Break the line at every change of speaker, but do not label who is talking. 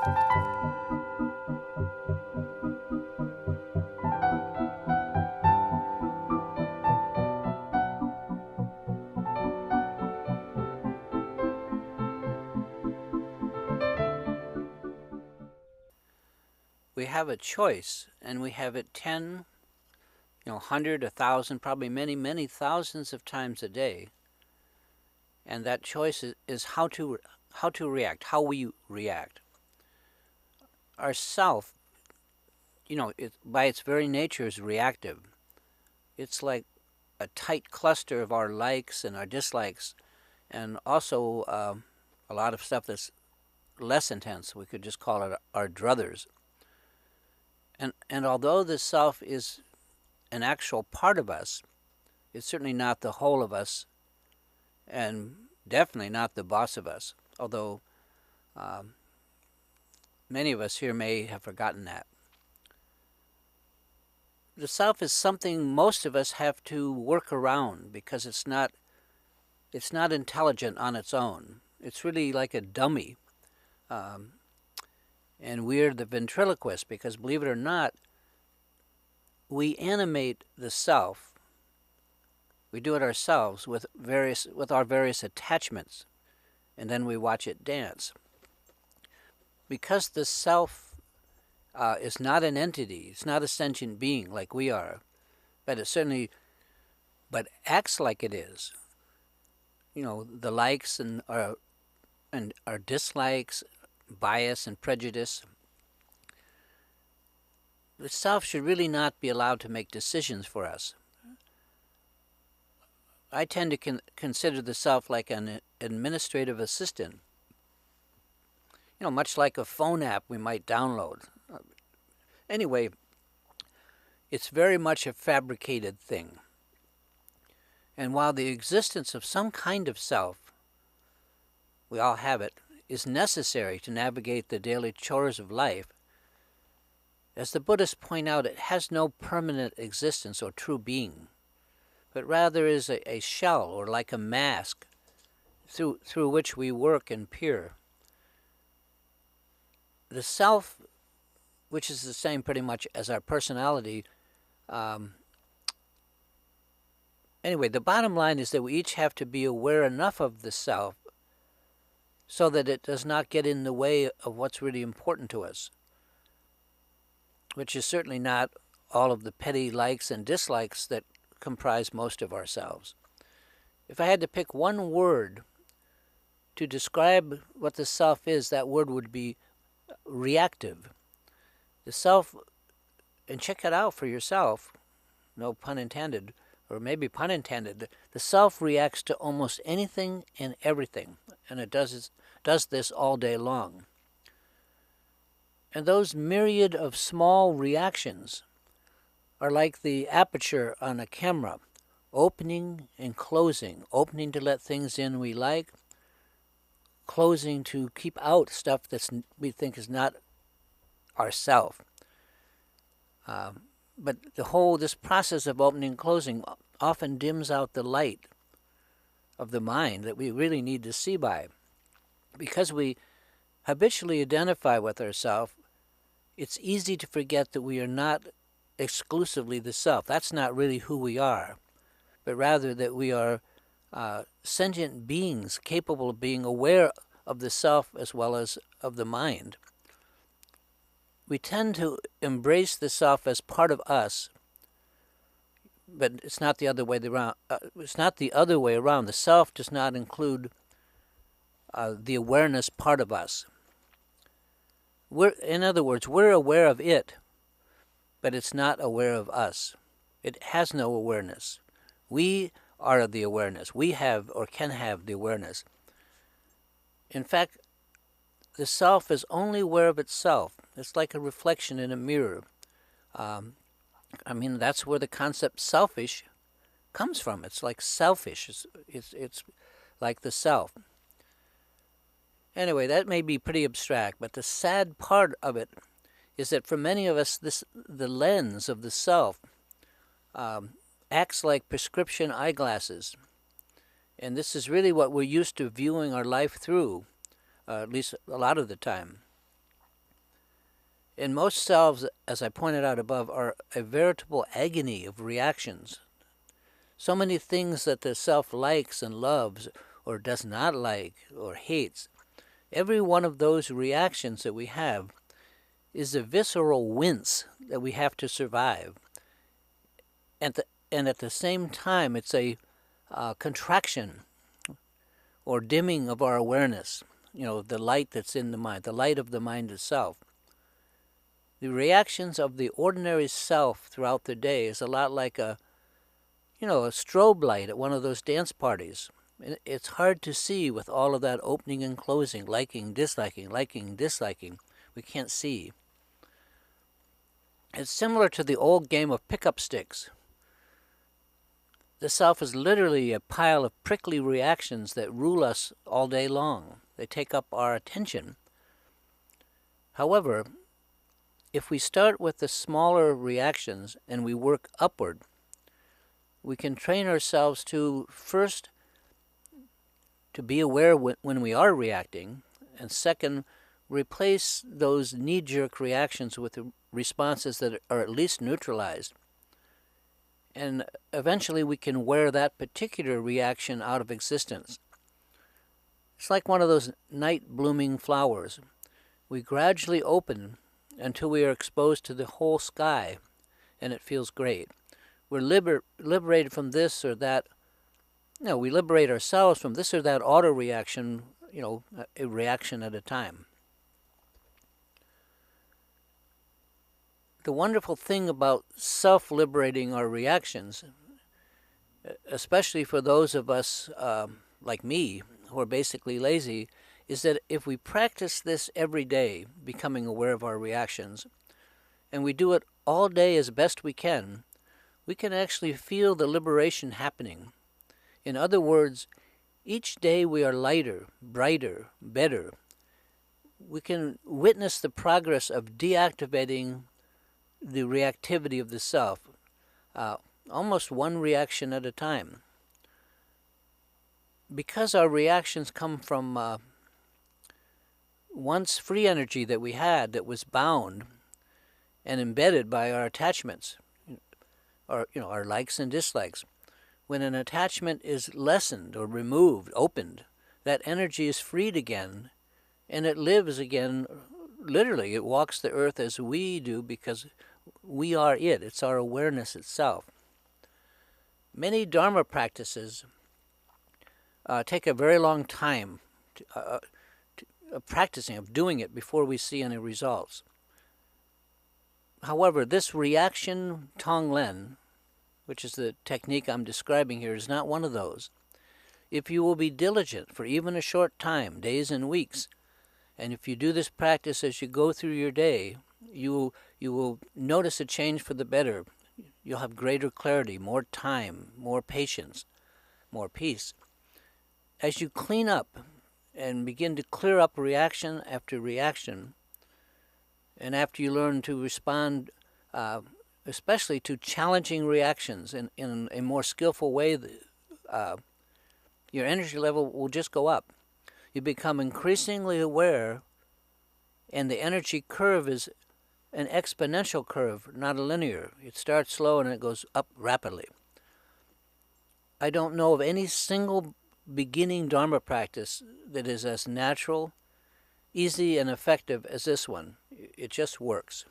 We have a choice, and we have it 10, 100, 1,000, probably many, many thousands of times a day. And that choice is how to react, how we react. Our self, by its very nature is reactive. It's like a tight cluster of our likes and our dislikes, and also a lot of stuff that's less intense. We could just call it our druthers. And although the self is an actual part of us, it's certainly not the whole of us, and definitely not the boss of us, although many of us here may have forgotten that. The self is something most of us have to work around because it's not intelligent on its own. It's really like a dummy. And we're the ventriloquist because, believe it or not, we animate the self. We do it ourselves with our various attachments, and then we watch it dance. Because the self is not an entity, it's not a sentient being like we are, but acts like it is. The likes and our dislikes, bias and prejudice. The self should really not be allowed to make decisions for us. I tend to consider the self like an administrative assistant. Much like a phone app we might download. Anyway, it's very much a fabricated thing. And while the existence of some kind of self, we all have it, is necessary to navigate the daily chores of life, as the Buddhists point out, it has no permanent existence or true being, but rather is a shell or like a mask through which we work and peer. The self, which is the same pretty much as our personality, anyway, the bottom line is that we each have to be aware enough of the self so that it does not get in the way of what's really important to us, which is certainly not all of the petty likes and dislikes that comprise most of ourselves. If I had to pick one word to describe what the self is, that word would be reactive. The self, and check it out for yourself, no pun intended, or maybe pun intended, the self reacts to almost anything and everything, and it does this all day long. And those myriad of small reactions are like the aperture on a camera, opening and closing, opening to let things in we like, closing to keep out stuff that we think is not ourself. But this process of opening and closing often dims out the light of the mind that we really need to see by. Because we habitually identify with ourselves, it's easy to forget that we are not exclusively the self. That's not really who we are, but rather that we are sentient beings capable of being aware of the self as well as of the mind. We tend to embrace the self as part of us, but it's not the other way around. The self does not include the awareness part of us. In other words, we're aware of it, but it's not aware of us. It has no awareness. We are the awareness. We have or can have the awareness. In fact, the self is only aware of itself. It's like a reflection in a mirror. That's where the concept selfish comes from. It's like selfish. It's like the self. Anyway, that may be pretty abstract, but the sad part of it is that for many of us, the lens of the self acts like prescription eyeglasses. And this is really what we're used to viewing our life through, at least a lot of the time. And most selves, as I pointed out above, are a veritable agony of reactions. So many things that the self likes and loves, or does not like, or hates. Every one of those reactions that we have is a visceral wince that we have to survive. And at the same time, it's a contraction or dimming of our awareness, the light that's in the mind, the light of the mind itself. The reactions of the ordinary self throughout the day is a lot like a strobe light at one of those dance parties. It's hard to see with all of that opening and closing, liking, disliking, liking, disliking. We can't see. It's similar to the old game of pick-up sticks. The self is literally a pile of prickly reactions that rule us all day long. They take up our attention. However, if we start with the smaller reactions and we work upward, we can train ourselves to first to be aware when we are reacting, and second, replace those knee-jerk reactions with responses that are at least neutralized. And eventually we can wear that particular reaction out of existence. It's like one of those night-blooming flowers. We gradually open until we are exposed to the whole sky, and it feels great. We're liberated from this or that. We liberate ourselves from this or that auto reaction, a reaction at a time. The wonderful thing about self-liberating our reactions, especially for those of us like me who are basically lazy, is that if we practice this every day, becoming aware of our reactions, and we do it all day as best we can actually feel the liberation happening. In other words, each day we are lighter, brighter, better. We can witness the progress of deactivating the reactivity of the self, almost one reaction at a time. Because our reactions come from once free energy that we had that was bound and embedded by our attachments, our likes and dislikes. When an attachment is lessened or removed, opened, that energy is freed again, and it lives again. Literally, it walks the earth as we do because we are it. It's our awareness itself. Many Dharma practices take a very long time practicing, of doing it before we see any results. However, this reaction Tong-Len, which is the technique I'm describing here, is not one of those. If you will be diligent for even a short time, days and weeks, and if you do this practice as you go through your day, you will notice a change for the better. You'll have greater clarity, more time, more patience, more peace. As you clean up and begin to clear up reaction after reaction, and after you learn to respond especially to challenging reactions in a more skillful way, your energy level will just go up. You become increasingly aware, and the energy curve is an exponential curve, not a linear. It starts slow and it goes up rapidly. I don't know of any single beginning Dharma practice that is as natural, easy, and effective as this one. It just works.